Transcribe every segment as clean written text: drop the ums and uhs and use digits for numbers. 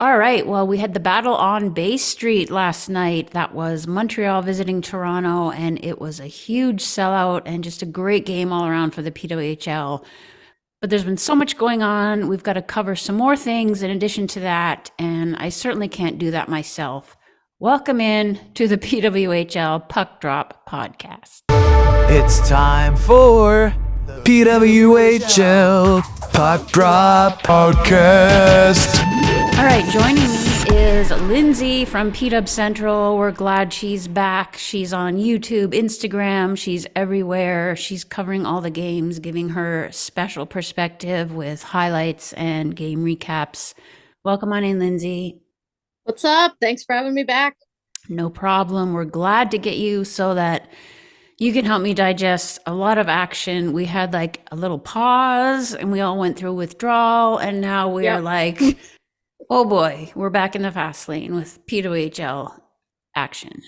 All right. Well, we had the battle on Bay Street last night. That was Montreal visiting Toronto, and it was a huge sellout and just a great game all around for the PWHL. But there's been so much going on. We've got to cover some more things in addition to that, and I certainly can't do that myself. Welcome in to the PWHL Puck Drop Podcast. It's time for PWHL Puck Drop Podcast. All right, joining me is Lindsey from pdubcentral. We're glad she's back. She's on YouTube, Instagram. She's everywhere. She's covering all the games, giving her special perspective with highlights and game recaps. Welcome on in, Lindsey. What's up? Thanks for having me back. No problem. We're glad to get you so that you can help me digest a lot of action. We had like a little pause and we all went through withdrawal, and now we're like, oh boy, we're back in the fast lane with PWHL action.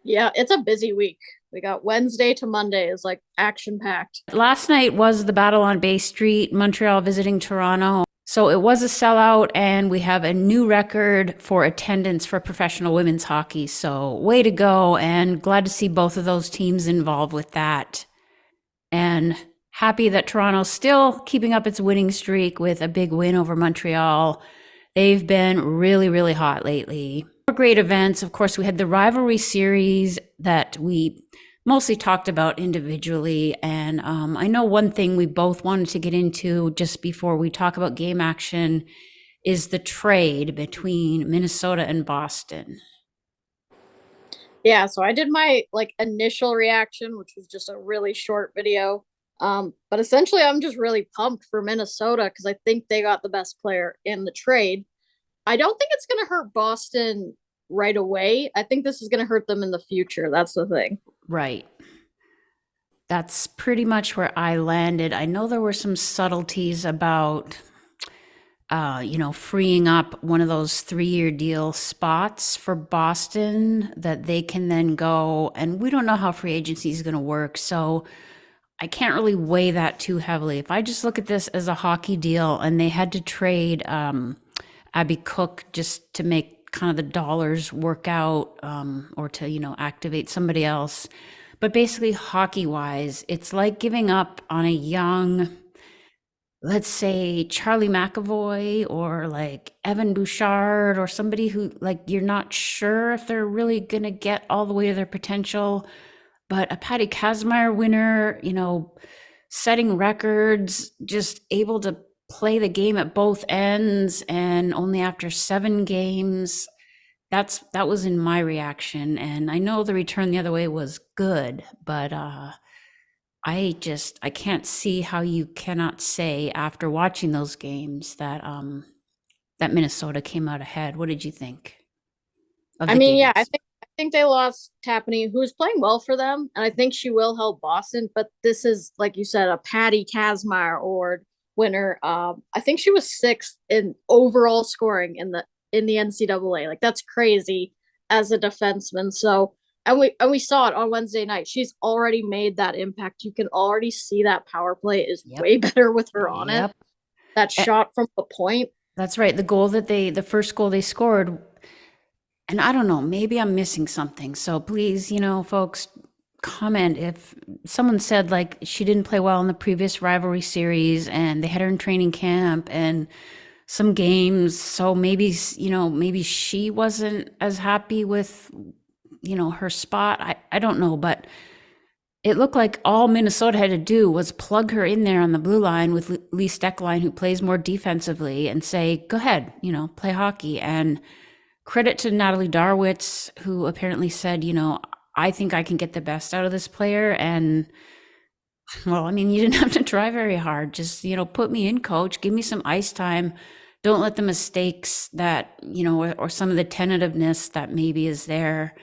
Yeah, it's a busy week. We got Wednesday to Monday is like action packed. Last night was the battle on Bay Street, Montreal visiting Toronto. So it was a sellout, and we have a new record for attendance for professional women's hockey. So way to go, and glad to see both of those teams involved with that. And happy that Toronto's still keeping up its winning streak with a big win over Montreal. They've been really, really hot lately. Great events. Of course, we had the Rivalry Series that we mostly talked about individually. And I know one thing we both wanted to get into just before we talk about game action is the trade between Minnesota and Boston. Yeah, so I did my initial reaction, which was just a really short video. But essentially, I'm just really pumped for Minnesota because I think they got the best player in the trade. I don't think it's going to hurt Boston right away. I think this is going to hurt them in the future. That's the thing. Right. That's pretty much where I landed. I know there were some subtleties about, freeing up one of those 3-year deal spots for Boston that they can then go. And we don't know how free agency is going to work. So I can't really weigh that too heavily. If I just look at this as a hockey deal and they had to trade Abby Cook just to make kind of the dollars work out or to, activate somebody else. But basically hockey wise, it's like giving up on a young, let's say Charlie McAvoy or like Evan Bouchard or somebody who you're not sure if they're really going to get all the way to their potential. But a Patty Kazmaier winner, setting records, just able to play the game at both ends, and only after 7 games. That was in my reaction. And I know the return the other way was good, but I can't see how you cannot say after watching those games that that Minnesota came out ahead. What did you think? I think they lost Tapani, who's playing well for them, and I think she will help Boston. But this is, like you said, a Patty Kazmaier Award winner. I think she was 6th in overall scoring in the NCAA. That's crazy as a defenseman. So and we saw it on Wednesday night. She's already made that impact. You can already see that power play is way better with her on it. That shot from the point. That's right. The first goal they scored. And I don't know, maybe I'm missing something. So please, folks, comment if someone said she didn't play well in the previous rivalry series and they had her in training camp and some games. So maybe she wasn't as happy with, her spot. I don't know, but it looked like all Minnesota had to do was plug her in there on the blue line with Lee Steckline, who plays more defensively, and say, go ahead, play hockey. And credit to Natalie Darwitz, who apparently said, I think I can get the best out of this player. And well, you didn't have to try very hard. Just, put me in, coach, give me some ice time. Don't let the mistakes that, or some of the tentativeness that maybe is there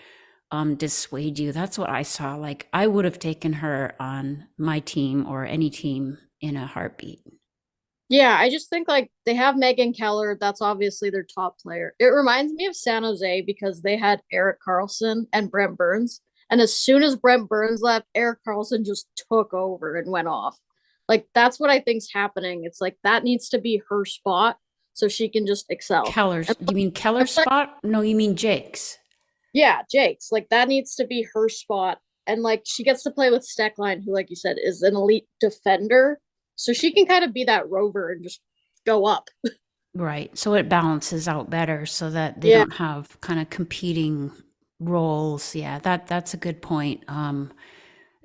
dissuade you. That's what I saw. I would have taken her on my team or any team in a heartbeat. Yeah, I just think they have Megan Keller. That's obviously their top player. It reminds me of San Jose because they had Erik Karlsson and Brent Burns. And as soon as Brent Burns left, Erik Karlsson just took over and went off. That's what I think's happening. It's that needs to be her spot. so she can just excel. Keller's. Do you mean Keller's spot? No, you mean Jake's. Yeah, Jake's. Like, that needs to be her spot. And like, she gets to play with Steckline, who, like you said, is an elite defender. So she can kind of be that rover and just go up. Right. So it balances out better so that they don't have kind of competing roles. Yeah, that's a good point.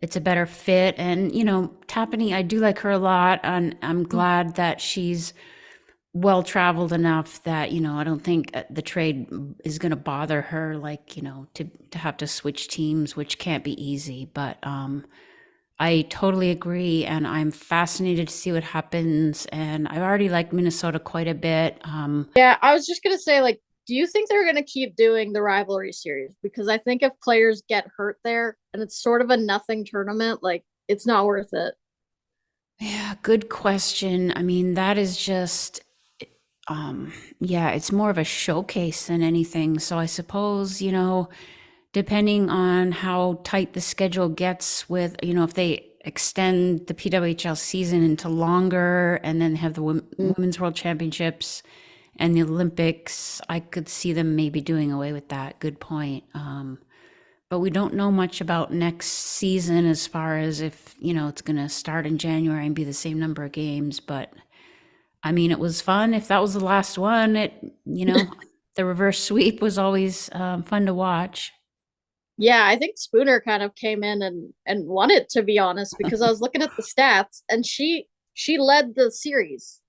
It's a better fit. And, you know, Tapani, I do like her a lot. And I'm glad that she's well traveled enough that, you know, I don't think the trade is going to bother her, like, you know, to have to switch teams, which can't be easy. But I totally agree, and I'm fascinated to see what happens. And I already like Minnesota quite a bit. Yeah, I was just gonna say, like, do you think they're gonna keep doing the rivalry series? Because I think if players get hurt there and it's sort of a nothing tournament, like, it's not worth it. Yeah, good question. I mean, that is just, yeah, it's more of a showcase than anything. So I suppose, you know, depending on how tight the schedule gets with, you know, if they extend the PWHL season into longer and then have the Women's World Championships and the Olympics, I could see them maybe doing away with that. Good point. But we don't know much about next season as far as if, you know, it's going to start in January and be the same number of games. But I mean, it was fun. If that was the last one, you know, the reverse sweep was always fun to watch. Yeah, I think Spooner kind of came in and won it, to be honest, because I was looking at the stats and she led the series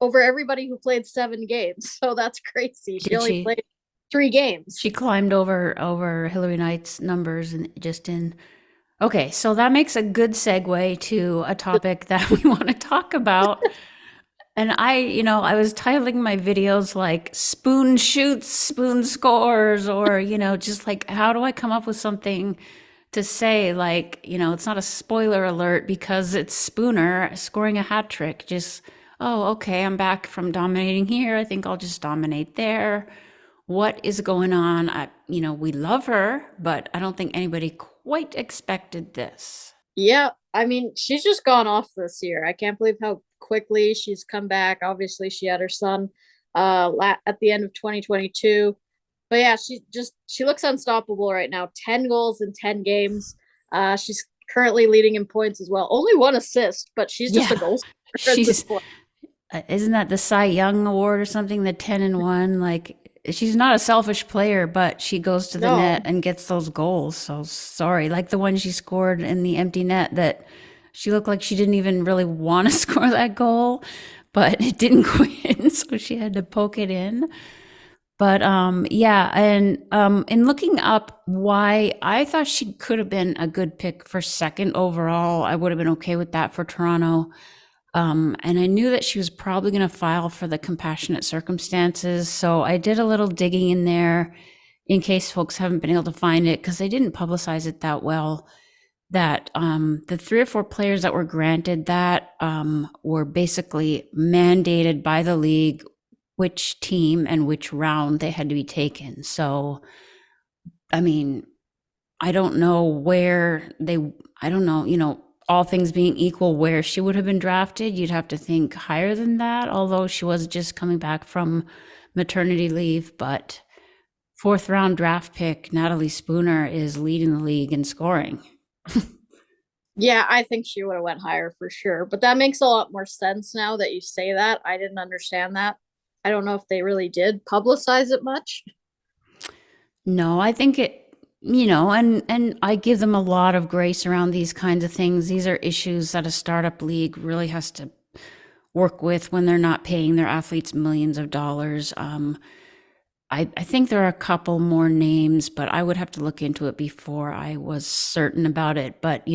over everybody who played 7 games. So that's crazy. She only played 3 games. She climbed over Hillary Knight's numbers and just in. Okay, so that makes a good segue to a topic that we want to talk about. And I was titling my videos like Spoon shoots, Spoon scores, or, you know, just like, how do I come up with something to say, like, you know, it's not a spoiler alert because it's Spooner scoring a hat trick. Just, oh, okay, I'm back from dominating here. I think I'll just dominate there. What is going on? We love her, but I don't think anybody quite expected this. Yeah, I mean, she's just gone off this year. I can't believe how quickly she's come back. Obviously, she had her son at the end of 2022. But yeah, she looks unstoppable right now. 10 goals in 10 games. She's currently leading in points as well. Only 1 assist, but she's just a goal scorer at this point. Isn't that the Cy Young Award or something? The 10-1, like, she's not a selfish player, but she goes to the net and gets those goals. So sorry, like the one she scored in the empty net that she looked like she didn't even really want to score that goal, but it didn't go in, so she had to poke it in. But yeah, and in looking up why, I thought she could have been a good pick for second overall. I would have been okay with that for Toronto. And I knew that she was probably going to file for the compassionate circumstances. So I did a little digging in there in case folks haven't been able to find it, because they didn't publicize it that well, that the 3 or 4 players that were granted that were basically mandated by the league which team and which round they had to be taken. So, I mean, I don't know, all things being equal, where she would have been drafted. You'd have to think higher than that, although she was just coming back from maternity leave. But 4th round draft pick Natalie Spooner is leading the league in scoring. Yeah, I think she would have went higher for sure. But that makes a lot more sense now that you say that. I didn't understand that. I don't know if they really did publicize it much. No, I think it, and I give them a lot of grace around these kinds of things. These are issues that a startup league really has to work with when they're not paying their athletes millions of dollars. I think there are a couple more names, but I would have to look into it before I was certain about it. But,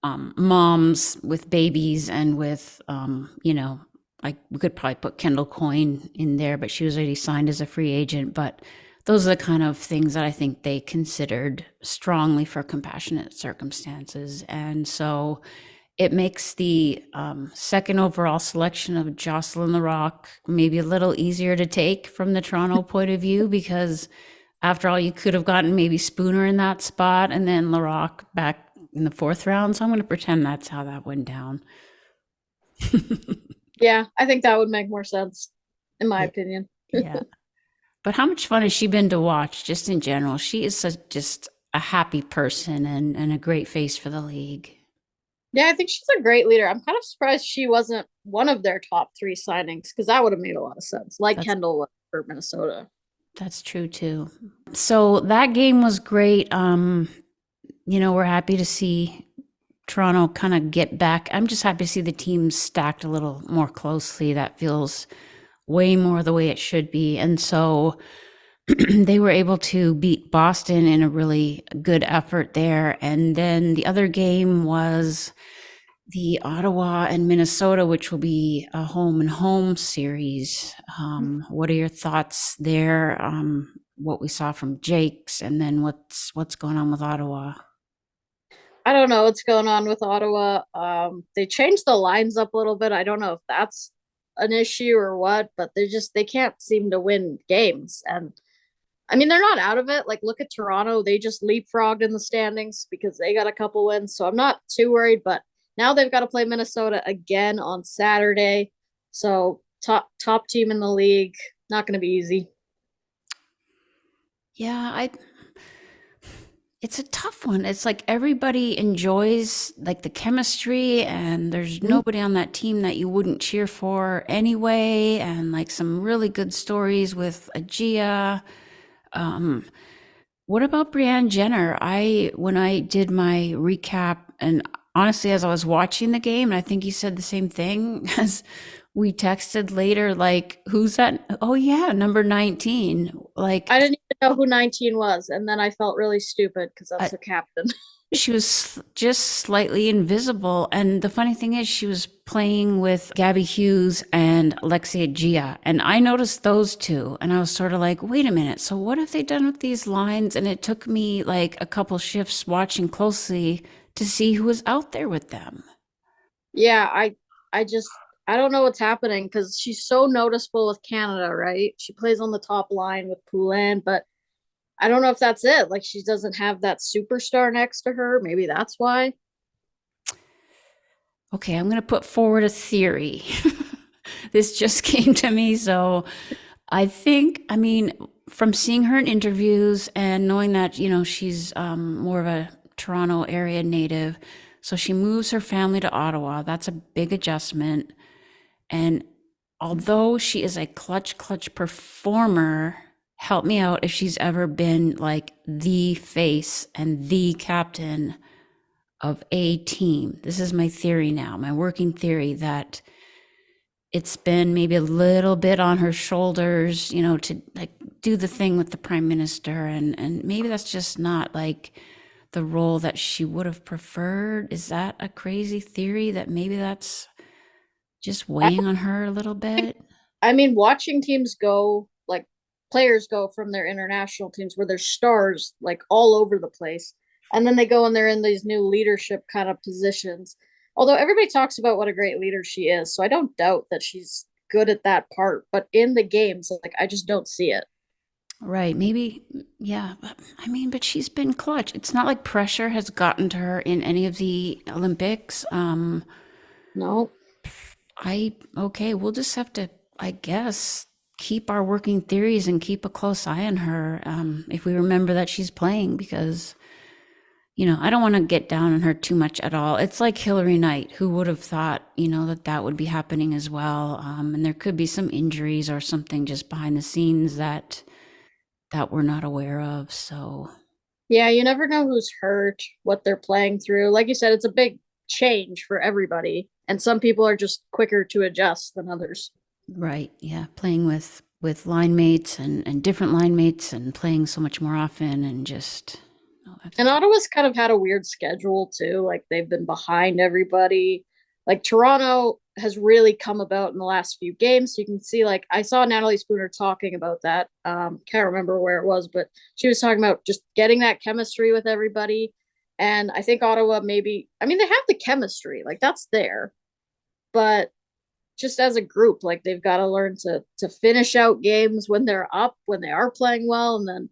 moms with babies and with, we could probably put Kendall Coyne in there, but she was already signed as a free agent. But those are the kind of things that I think they considered strongly for compassionate circumstances. And so it makes the 2nd overall selection of Jocelyn Larocque maybe a little easier to take from the Toronto point of view, because after all, you could have gotten maybe Spooner in that spot and then Larocque back in the 4th round. So I'm going to pretend that's how that went down. Yeah, I think that would make more sense. in my Yeah. opinion. Yeah. But how much fun has she been to watch just in general? She is such just a happy person and a great face for the league. Yeah, I think she's a great leader. I'm kind of surprised she wasn't one of their top 3 signings because that would have made a lot of sense, like That's Kendall was for Minnesota. that's true too. So that game was great. We're happy to see Toronto kind of get back. I'm just happy to see the teams stacked a little more closely. That feels way more the way it should be. And so they were able to beat Boston in a really good effort there. And then the other game was the Ottawa and Minnesota, which will be a home and home series. What are your thoughts there? What we saw from Jake's, and then what's going on with Ottawa? I don't know what's going on with Ottawa. They changed the lines up a little bit. I don't know if that's an issue or what, but they can't seem to win games. And I mean, they're not out of it. Like, look at Toronto. They just leapfrogged in the standings because they got a couple wins. So I'm not too worried, but now they've got to play Minnesota again on Saturday. So top team in the league. Not going to be easy. Yeah, it's a tough one. It's like everybody enjoys like the chemistry, and there's nobody on that team that you wouldn't cheer for anyway, and like some really good stories with Agia. What about Brianne Jenner? When I did my recap, and honestly, as I was watching the game, and I think you said the same thing as we texted later, like, who's that? Oh yeah, number 19. Like, I didn't even know who 19 was, and then I felt really stupid because that's the captain. she was just slightly invisible. And the funny thing is, she was playing with Gabby Hughes and Alexia Gia. And I noticed those two. And I was sort of like, wait a minute. So what have they done with these lines? And it took me like a couple shifts watching closely to see who was out there with them. Yeah, I don't know what's happening because she's so noticeable with Canada, right? She plays on the top line with Poulin, but I don't know if that's it. Like, she doesn't have that superstar next to her. Maybe that's why. Okay, I'm going to put forward a theory. This just came to me. So I think, I mean, from seeing her in interviews and knowing that, she's more of a Toronto area native. So she moves her family to Ottawa. That's a big adjustment. And although she is a clutch performer, help me out if she's ever been like the face and the captain of a team. This is my theory now, my working theory, that it's been maybe a little bit on her shoulders, to like do the thing with the prime minister. And maybe that's just not like the role that she would have preferred. Is that a crazy theory that maybe that's just weighing on her a little bit? I mean, watching teams go, like players go from their international teams where there's stars like all over the place. And then they go and they're in these new leadership kind of positions. Although everybody talks about what a great leader she is. So I don't doubt that she's good at that part. But in the games, like, I just don't see it. Right. Maybe, yeah. But, I mean, but she's been clutch. It's not like pressure has gotten to her in any of the Olympics. No. Okay, we'll just have to, I guess, keep our working theories and keep a close eye on her if we remember that she's playing, because, I don't want to get down on her too much at all. It's like Hillary Knight, who would have thought, that would be happening as well. And there could be some injuries or something just behind the scenes that we're not aware of. So Yeah, you never know who's hurt, what they're playing through. Like you said, it's a big change for everybody. And some people are just quicker to adjust than others. right, yeah, playing with line mates and different line mates and playing so much more often and just And Ottawa's kind of had a weird schedule too. Like, they've been behind everybody. Like, Toronto has really come about in the last few games. So you can see, like, I saw Natalie Spooner talking about that. Can't remember where it was, but she was talking about just getting that chemistry with everybody. And I think Ottawa maybe, I mean, they have the chemistry, like, that's there. But just as a group, like, they've got to learn to finish out games when they're up, when they are playing well, and then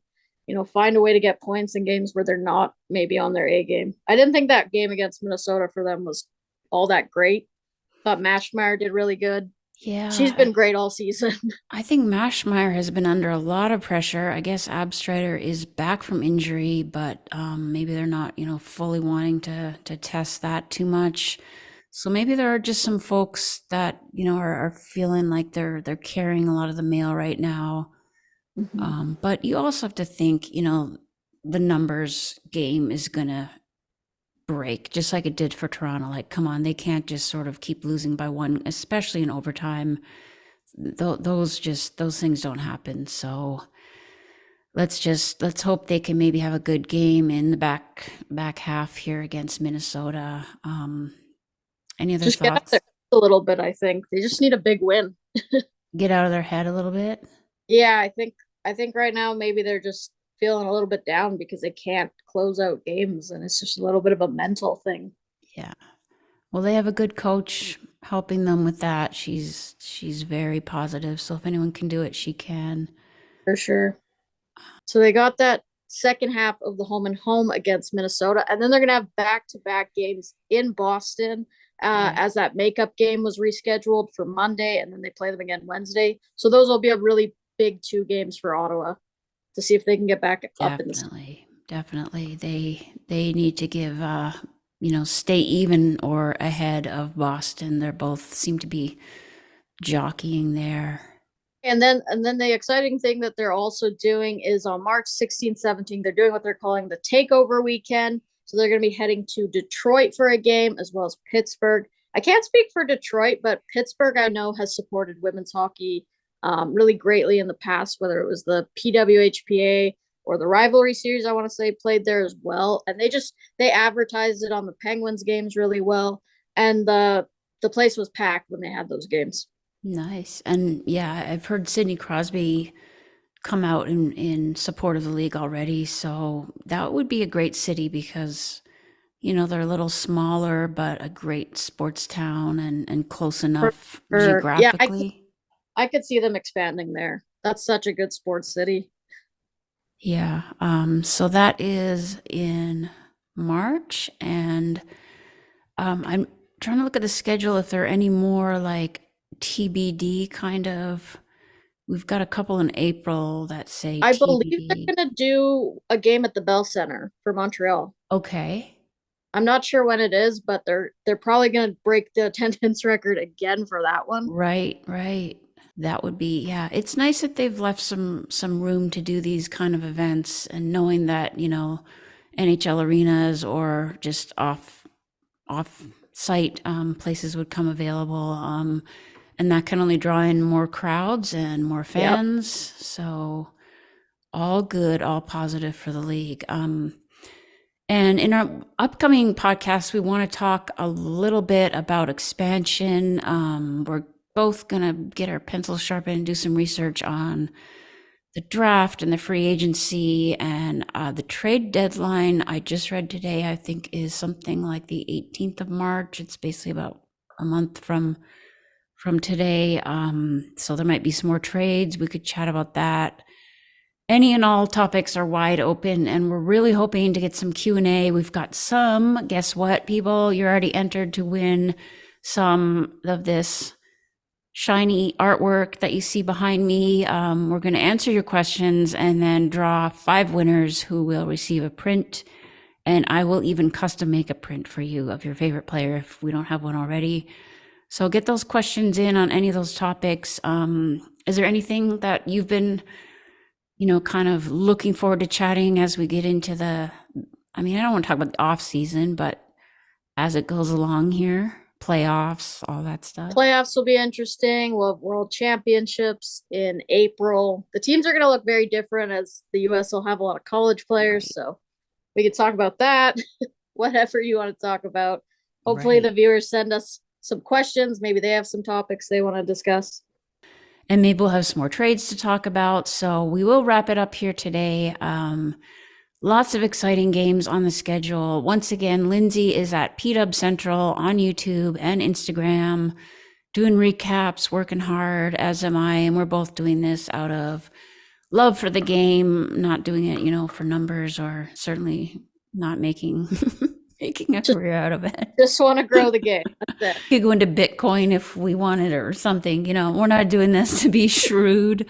find a way to get points in games where they're not maybe on their A game. I didn't think that game against Minnesota for them was all that great. Thought Mashmeyer did really good. She's Yeah, been great all season. I think Mashmeyer has been under a lot of pressure. I guess Abstrider is back from injury, but maybe they're not, fully wanting to test that too much. So maybe there are just some folks that are feeling like they're carrying a lot of the mail right now. But you also have to think, the numbers game is gonna break just like it did for Toronto. Like, come on, they can't just sort of keep losing by one, especially in overtime. Those things don't happen. So let's hope they can maybe have a good game in the back half here against Minnesota. Any other Just get out there thoughts? a little bit, I think. They just need a big win. Get out of their head a little bit. Yeah, I think right now maybe they're just feeling a little bit down because they can't close out games, and it's just a little bit of a mental thing. Yeah. Well, they have a good coach helping them with that. She's very positive. So if anyone can do it, she can. For sure. So they got that second half of the home and home against Minnesota, and then they're gonna have back-to-back games in Boston, Right. as that makeup game was rescheduled for Monday, and then they play them again Wednesday. So those will be a really big 2 games for Ottawa to see if they can get back up in the. Definitely. They need to give stay even or ahead of Boston. They're both seem to be jockeying there. And then the exciting thing that they're also doing is on March 16th, 17th, they're doing what they're calling the takeover weekend. So they're going to be heading to Detroit for a game as well as Pittsburgh. I can't speak for Detroit, but Pittsburgh I know has supported women's hockey really greatly in the past, whether it was the PWHPA or the Rivalry Series, I want to say played there as well. And they advertised it on the Penguins games really well. And the place was packed when they had those games. Nice. And yeah, I've heard Sidney Crosby come out in support of the league already. So that would be a great city because, they're a little smaller, but a great sports town and close enough Yeah, geographically. I could see them expanding there. That's such a good sports city. Yeah. So that is in March. And I'm trying to look at the schedule if there are any more like TBD kind of. We've got a couple in April that say I believe TBD. they're going to do a game at the Bell Center for Montreal. Okay. I'm not sure when it is, but they're probably going to break the attendance record again for that one. Right, right. That would be, yeah. It's nice that they've left some room to do these kind of events and knowing that, NHL arenas or just off site places would come available. And that can only draw in more crowds and more Yep. fans. So all good, all positive for the league. And in our upcoming podcast, we want to talk a little bit about expansion. We're both going to get our pencils sharpened and do some research on the draft and the free agency and the trade deadline. I just read today, I think is something like the 18th of March. It's basically about a month from today. So there might be some more trades. We could chat about that. Any and all topics are wide open, and we're really hoping to get some Q&A. We've got some, guess what, people? You're already entered to win some of this shiny artwork that you see behind me. We're going to answer your questions and then draw 5 winners who will receive a print. And I will even custom make a print for you of your favorite player if we don't have one already. So get those questions in on any of those topics. Is there anything that you've been kind of looking forward to chatting as we get into I don't want to talk about the off season, but as it goes along here, playoffs, all that stuff. Playoffs will be interesting. We'll have World Championships in April. The teams are going to look very different as the U.S. will have a lot of college players. Right. So we could talk about that, whatever you want to talk about. Hopefully Right. the viewers send us some questions. Maybe they have some topics they want to discuss. And maybe we'll have some more trades to talk about. So we will wrap it up here today. Lots of exciting games on the schedule. Once again, Lindsey is at pdubcentral on YouTube and Instagram, doing recaps, working hard, as am I. And we're both doing this out of love for the game, not doing it, for numbers or certainly not making making a career out of it. Just want to grow the game. That's it. We could go into Bitcoin if we wanted or something. We're not doing this to be shrewd,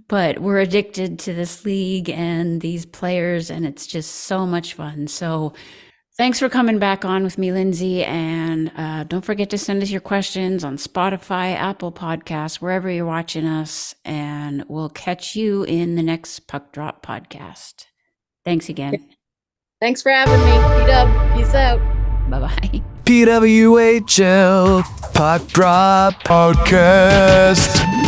but we're addicted to this league and these players, and it's just so much fun. So thanks for coming back on with me, Lindsey. And don't forget to send us your questions on Spotify, Apple Podcasts, wherever you're watching us. And we'll catch you in the next Puck Drop podcast. Thanks again. Thanks for having me. P-Dub. Peace out. Bye-bye. PWHL Puck Drop Podcast.